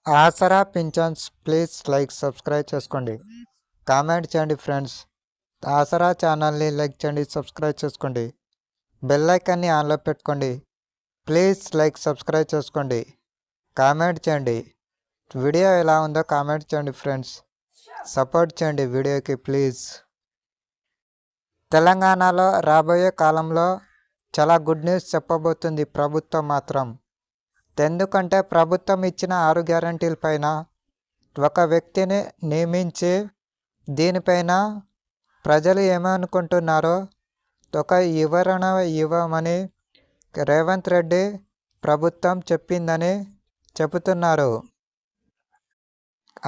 ఆసరా పింఛన్స్ please like subscribe చేసుకోండి, comment చేయండి ఫ్రెండ్స్. ఆసరా ఛానల్ని లైక్ చేయండి, సబ్స్క్రైబ్ చేసుకోండి, బెల్ ఐకాన్ని ఆన్లో పెట్టుకోండి. ప్లీజ్ లైక్ సబ్స్క్రైబ్ చేసుకోండి, కామెంట్ చేయండి. వీడియో ఎలా ఉందో కామెంట్ చేయండి ఫ్రెండ్స్. సపోర్ట్ చేయండి వీడియోకి ప్లీజ్. తెలంగాణలో రాబోయే కాలంలో చాలా గుడ్ న్యూస్ చెప్పబోతుంది ప్రభుత్వం మాత్రం. ఎందుకంటే ప్రభుత్వం ఇచ్చిన 6 గ్యారంటీలపైన ఒక వ్యక్తిని నియమించి దీనిపైన ప్రజలు ఏమనుకుంటున్నారో ఒక వివరణ ఇవ్వమని రేవంత్ రెడ్డి ప్రభుత్వం చెప్పిందని చెబుతున్నారు.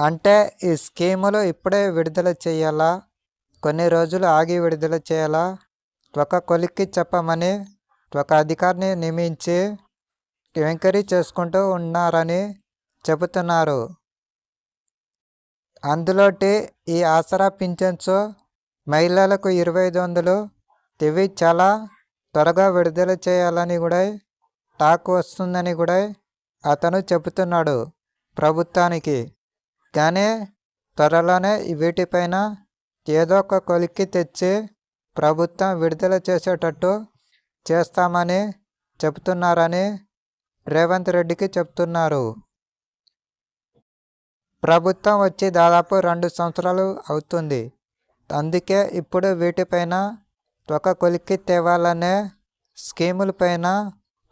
అంటే ఈ స్కీములు ఇప్పుడే విడుదల చేయాలా, కొన్ని రోజులు ఆగి విడుదల చేయాలా, ఒక కొలిక్కి చెప్పమని ఒక అధికారిని నియమించి ఎంక్వైరీ చేసుకుంటూ ఉన్నారని చెబుతున్నారు. అందులోటి ఈ ఆసరా పింఛన్స్ మహిళలకు 2500 ఇవి చాలా త్వరగా విడుదల చేయాలని కూడా టాక్ వస్తుందని కూడా అతను చెబుతున్నాడు ప్రభుత్వానికి. కానీ త్వరలోనే వీటిపైన ఏదో ఒక కొలిక్కి తెచ్చి ప్రభుత్వం విడుదల చేసేటట్టు చేస్తామని చెబుతున్నారని రేవంత్ రెడ్డికి చెప్తున్నారు. ప్రభుత్వం వచ్చి దాదాపు 2 సంవత్సరాలు అవుతుంది. అందుకే ఇప్పుడు వీటిపైన ఒక కొలిక్కి తేవాలనే స్కీములపైన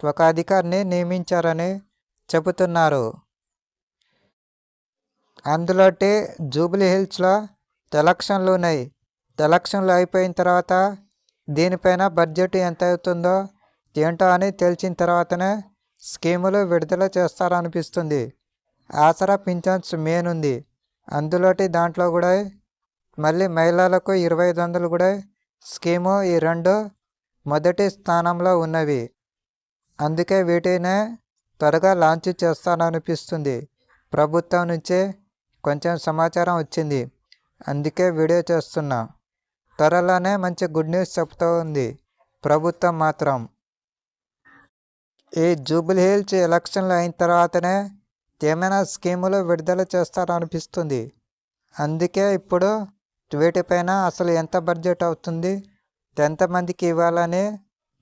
ఒక అధికారిని నియమించారని చెబుతున్నారు. అందులోటి జూబ్లీ హిల్స్లో ఎలక్షన్లు ఉన్నాయి. ఎలక్షన్లు అయిపోయిన తర్వాత దీనిపైన బడ్జెట్ ఎంత అవుతుందో ఏంటో అని తెలిసిన తర్వాతనే స్కీములు విడుదల చేస్తారనిపిస్తుంది. ఆసరా పింఛన్స్ మెయిన్ ఉంది. అందులోటి దాంట్లో కూడా మళ్ళీ మహిళలకు 2500 కూడా స్కీము, ఈ 2 మొదటి స్థానంలో ఉన్నవి. అందుకే వీటినే త్వరగా లాంచ్ చేస్తారనిపిస్తుంది. ప్రభుత్వం నుంచి కొంచెం సమాచారం వచ్చింది, అందుకే వీడియో చేస్తున్నా. త్వరలోనే మంచి గుడ్ న్యూస్ చెప్తూ ఉంది ప్రభుత్వం మాత్రం. ఈ జూబ్లీ హిల్స్ ఎలక్షన్లు అయిన తర్వాతనే ఏమైనా స్కీములు విడుదల చేస్తారనిపిస్తుంది. అందుకే ఇప్పుడు వీటిపైన అసలు ఎంత బడ్జెట్ అవుతుంది, ఎంతమందికి ఇవ్వాలని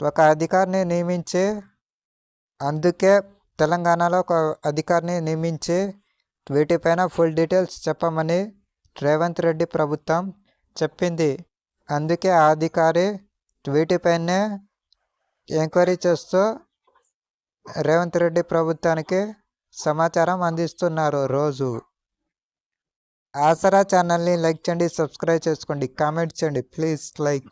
ఒక అధికారిని నియమించి, అందుకే తెలంగాణలో ఒక అధికారిని నియమించి వీటిపైన ఫుల్ డీటెయిల్స్ చెప్పమని రేవంత్ రెడ్డి ప్రభుత్వం చెప్పింది. అందుకే ఆ అధికారి వీటిపైనే ఎంక్వైరీ చేస్తూ రేవంత్ రెడ్డి ప్రభుత్వానికి సమాచారం అందిస్తున్నారు రోజు. ఆసరా ఛానల్ని లైక్ చేయండి, సబ్స్క్రైబ్ చేసుకోండి, కామెంట్ చేయండి ప్లీజ్ లైక్.